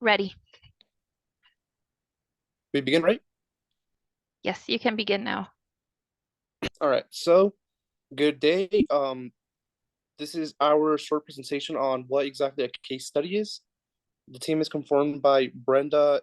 Ready. We begin, right? Yes, you can begin now. All right. So, good day. This is our short presentation on what exactly a case study is. The team is conformed by Brenda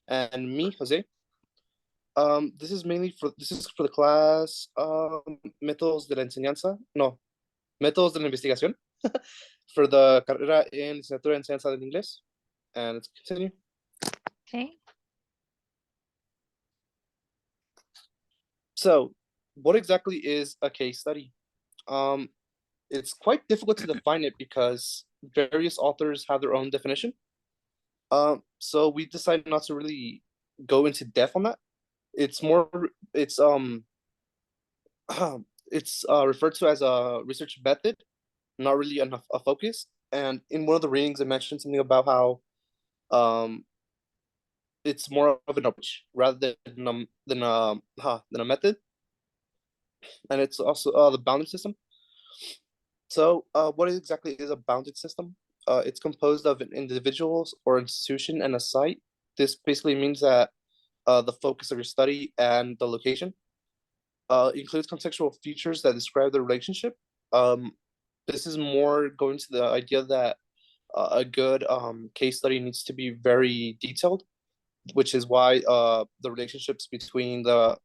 and me, Jose. This is for the class Métodos de la Enseñanza. No, Métodos de la Investigación for the carrera en Licenciatura en Enseñanza del Inglés. And let's continue. Okay. So, what exactly is a case study? Um, it's quite difficult to define it because various authors have their own definition. So we decided not to really go into depth on that. It's more, it's it's referred to as a research method, not really a focus. And in one of the readings, I mentioned something about how um it's more of an approach rather than a method, and it's also the bounding system. So, what exactly is a bounded system? It's composed of an individual or institution and a site. This basically means that the focus of your study and the location includes contextual features that describe the relationship. Um, this is more going to the idea that a good case study needs to be very detailed, which is why the relationships between the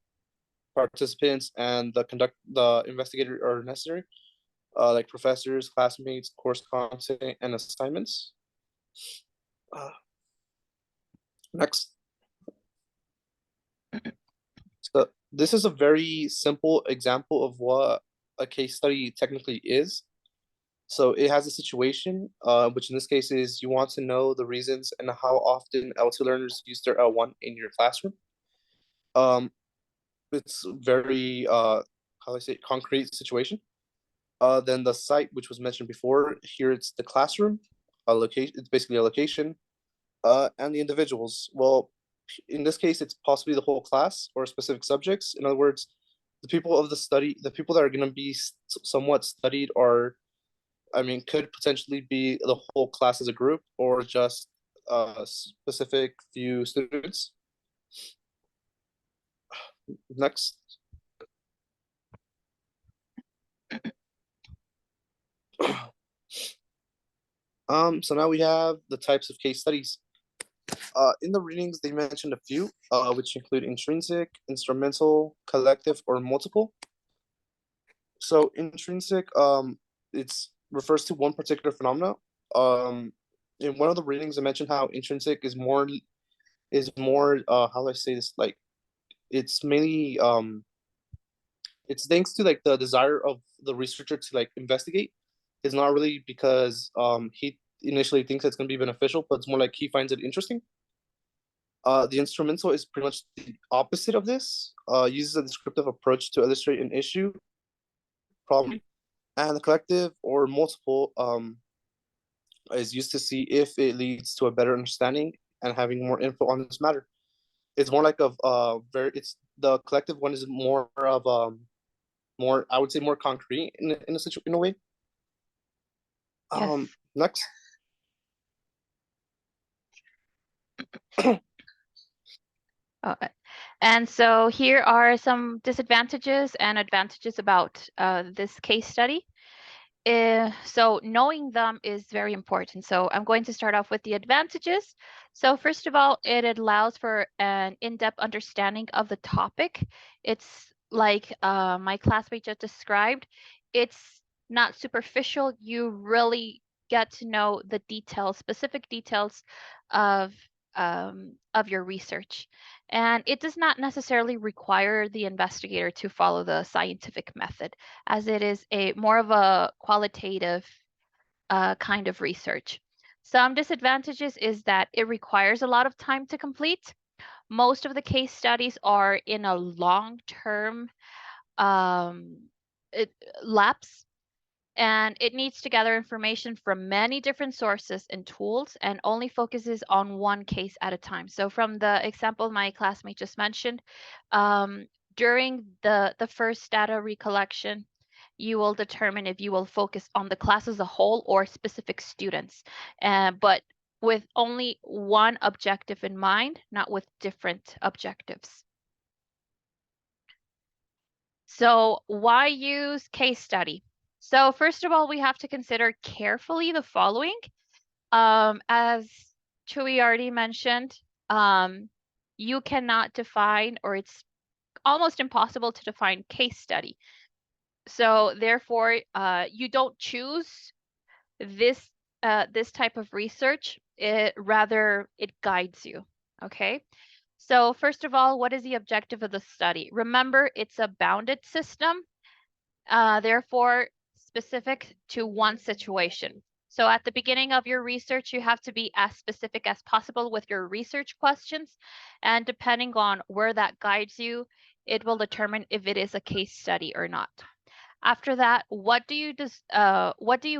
participants and the investigator are necessary, like professors, classmates, course content, and assignments. Uh, Next. So this is a very simple example of what a case study technically is. So it has a situation, which in this case is you want to know the reasons and how often L2 learners use their L1 in your classroom. Um, it's very, how do I say, concrete situation. Then the site, which was mentioned before, here it's the classroom, a location. It's basically a location, and the individuals. Well, in this case, it's possibly the whole class or specific subjects. In other words, the people that are going to be somewhat studied are, I mean, could potentially be the whole class as a group or just a specific few students. Next. So now we have the types of case studies. In the readings, they mentioned a few, which include intrinsic, instrumental, collective, or multiple. So intrinsic, it's refers to one particular phenomena. Um, in one of the readings, I mentioned how intrinsic is more how do I say this? Like it's mainly it's thanks to like the desire of the researcher to like investigate. It's not really because he initially thinks it's going to be beneficial, but it's more like he finds it interesting. The instrumental is pretty much the opposite of this. Uses a descriptive approach to illustrate an issue, problem, and the collective or multiple is used to see if it leads to a better understanding and having more info on this matter. It's more like it's the collective one is more of more, I would say, more concrete in a way. Yes. Next. And so here are some disadvantages and advantages about this case study. So knowing them is very important. So I'm going to start off with the advantages. So first of all, it allows for an in-depth understanding of the topic. It's like my classmate just described. It's not superficial. You really get to know the details, specific details of your research. And it does not necessarily require the investigator to follow the scientific method, as it is a more of a qualitative kind of research. Some disadvantages is that it requires a lot of time to complete. Most of the case studies are in a long-term um, lapse, and it needs to gather information from many different sources and tools and only focuses on one case at a time. So from the example my classmate just mentioned, during the first data recollection, you will determine if you will focus on the class as a whole or specific students, but with only one objective in mind, not with different objectives. So why use case study? So first of all, we have to consider carefully the following. As Chewy already mentioned, you cannot define, or it's almost impossible to define case study. So therefore, you don't choose this this type of research. Rather, it guides you. Okay. So first of all, what is the objective of the study? Remember, it's a bounded system, therefore specific to one situation. So at the beginning of your research, you have to be as specific as possible with your research questions. And depending on where that guides you, it will determine if it is a case study or not. After that, what do you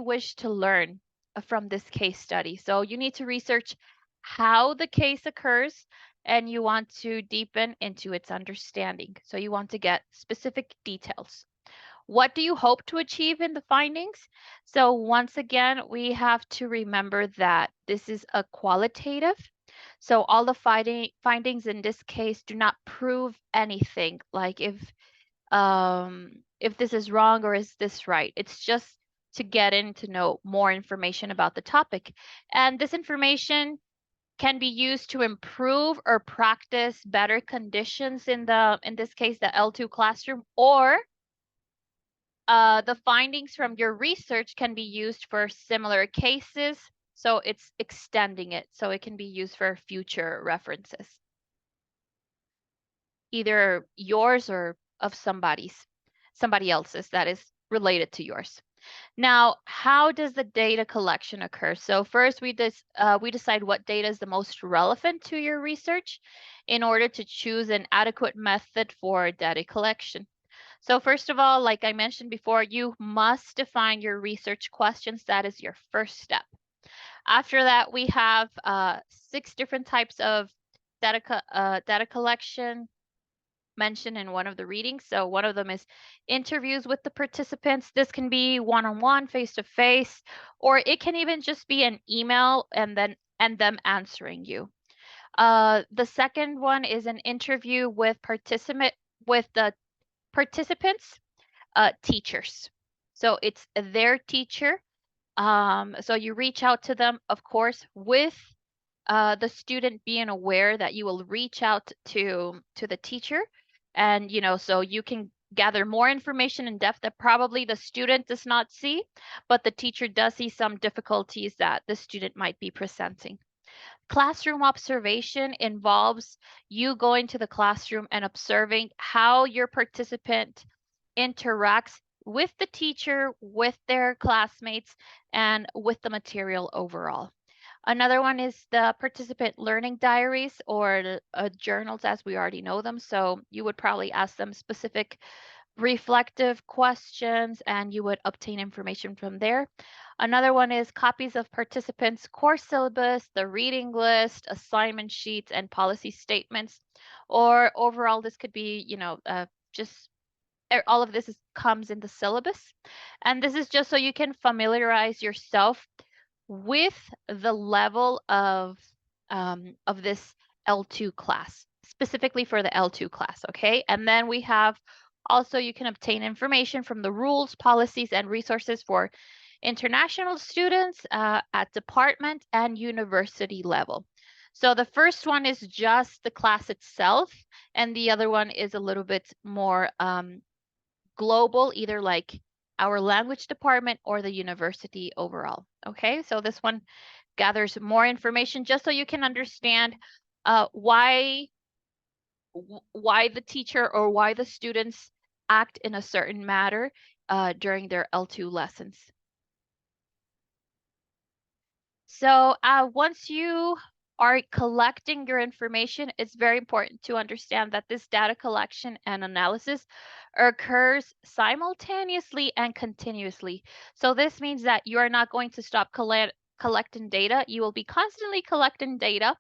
wish to learn from this case study? So you need to research how the case occurs, and you want to deepen into its understanding. So you want to get specific details. What do you hope to achieve in the findings? So once again, we have to remember that this is a qualitative. So all the findings in this case do not prove anything, like if this is wrong or is this right. It's just to get in to know more information about the topic. And this information can be used to improve or practice better conditions in this case, the L2 classroom, or the findings from your research can be used for similar cases. So it's extending it so it can be used for future references, either yours or of somebody else's that is related to yours. Now, how does the data collection occur? So first we decide what data is the most relevant to your research in order to choose an adequate method for data collection. So first of all, like I mentioned before, you must define your research questions. That is your first step. After that, we have 6 different types of data collection mentioned in one of the readings. So one of them is interviews with the participants. This can be one-on-one, face-to-face, or it can even just be an email and them answering you. The second one is an interview with the participants, teachers. So it's their teacher. So you reach out to them, of course, with the student being aware that you will reach out to the teacher, and so you can gather more information in depth that probably the student does not see, but the teacher does see some difficulties that the student might be presenting. Classroom observation involves you going to the classroom and observing how your participant interacts with the teacher, with their classmates, and with the material overall. Another one is the participant learning diaries, or journals as we already know them. So you would probably ask them specific reflective questions and you would obtain information from there. Another one is copies of participants' course syllabus, the reading list, assignment sheets, and policy statements. Or overall, this could be, just all of this comes in the syllabus. And this is just so you can familiarize yourself with the level of this L2 class, specifically for the L2 class, okay? And then we have also, you can obtain information from the rules, policies, and resources for international students at department and university level. So the first one is just the class itself, and the other one is a little bit more global, either like our language department or the university overall. Okay, so this one gathers more information just so you can understand why the teacher or why the students act in a certain manner during their L2 lessons. So once you are collecting your information, it's very important to understand that this data collection and analysis occurs simultaneously and continuously. So this means that you are not going to stop collecting data. You will be constantly collecting data,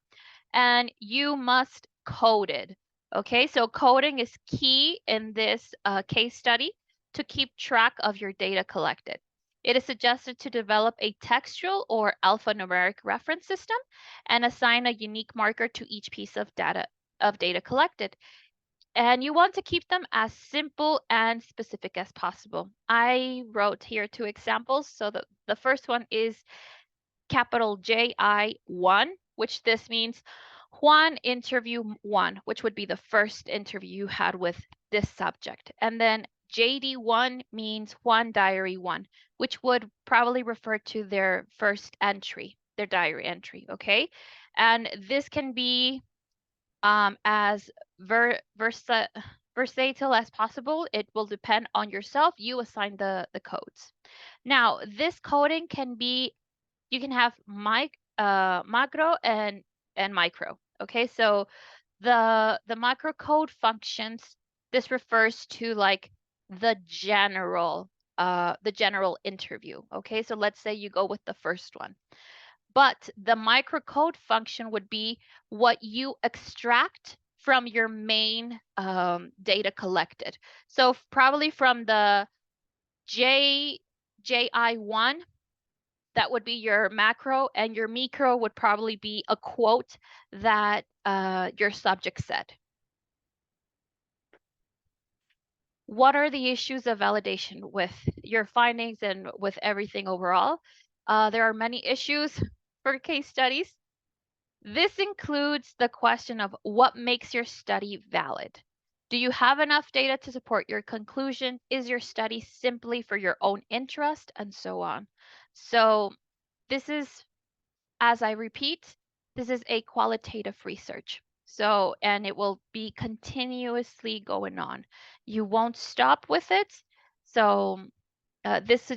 and you must code it. Okay, so coding is key in this case study. to keep track of your data collected. It is suggested to develop a textual or alphanumeric reference system and assign a unique marker to each piece of data collected. And you want to keep them as simple and specific as possible. I wrote here 2 examples. So the first one is capital JI1, which this means Juan interview 1, which would be the first interview you had with this subject. And then JD1 means Juan diary 1, which would probably refer to their first entry, their diary entry, okay? And this can be as versatile as possible. It will depend on yourself. You assign the codes. Now, this coding can be, you can have macro and micro. Okay, so the macro code functions, this refers to like the general interview. Okay, so let's say you go with the first one. But the microcode function would be what you extract from your main data collected. So probably from the JI1, that would be your macro, and your micro would probably be a quote that your subject said. What are the issues of validation with your findings and with everything overall? There are many issues for case studies. This includes the question of what makes your study valid. Do you have enough data to support your conclusion? Is your study simply for your own interest? And so on. So this is, as I repeat, this is a qualitative research. So, and it will be continuously going on. You won't stop with it. So this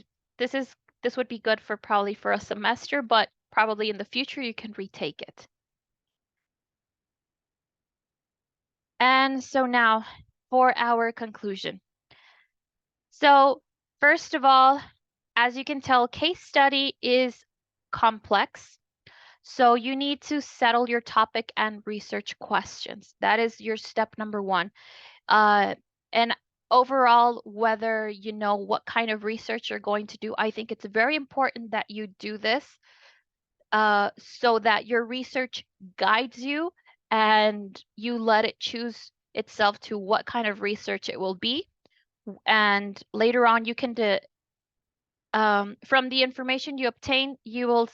would be good for probably for a semester, but probably in the future you can retake it. And so now for our conclusion. So first of all, as you can tell, case study is complex. So you need to settle your topic and research questions. That is your step number 1. And overall, whether you know what kind of research you're going to do, I think it's very important that you do this so that your research guides you and you let it choose itself to what kind of research it will be. And later on, you can from the information you obtain, you will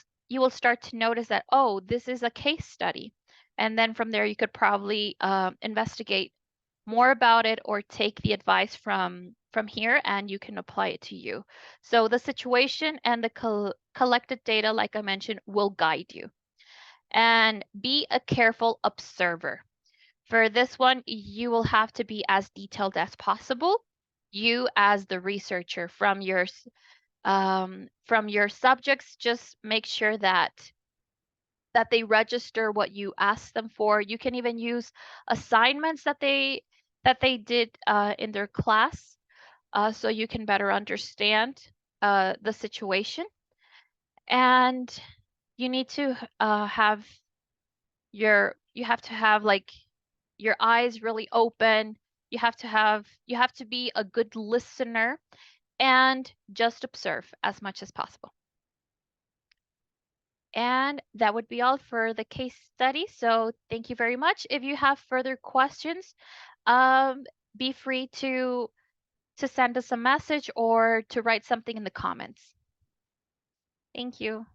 start to notice that, oh, this is a case study. And then from there, you could probably investigate more about it or take the advice from here, and you can apply it to you. So the situation and the collected data, like I mentioned, will guide you. And be a careful observer. For this one, you will have to be as detailed as possible. You as the researcher, from your subjects, just make sure that they register what you ask them for. You can even use assignments that they did in their class, so you can better understand the situation. And you need to have like your eyes really open. You have to be a good listener and just observe as much as possible. And that would be all for the case study. So thank you very much. If you have further questions, be free to send us a message or to write something in the comments. Thank you.